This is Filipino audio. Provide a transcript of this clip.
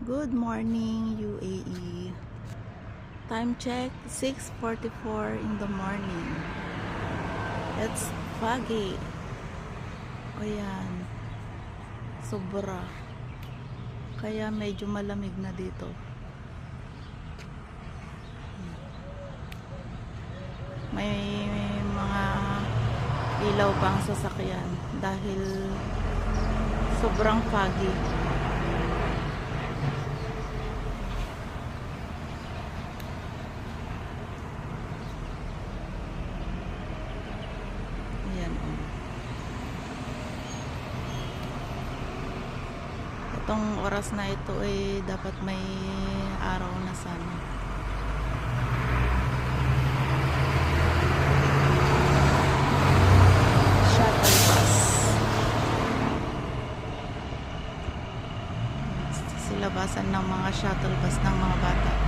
Good morning, UAE. Time check, 6:44 in the morning. It's foggy. Ayan. Sobra. Kaya medyo malamig na dito. May mga ilaw pang sasakyan dahil sobrang foggy. Ayan, oh. Itong oras na ito ay dapat may araw na sana. Shuttle bus. Silabasan ng mga shuttle bus ng mga bata.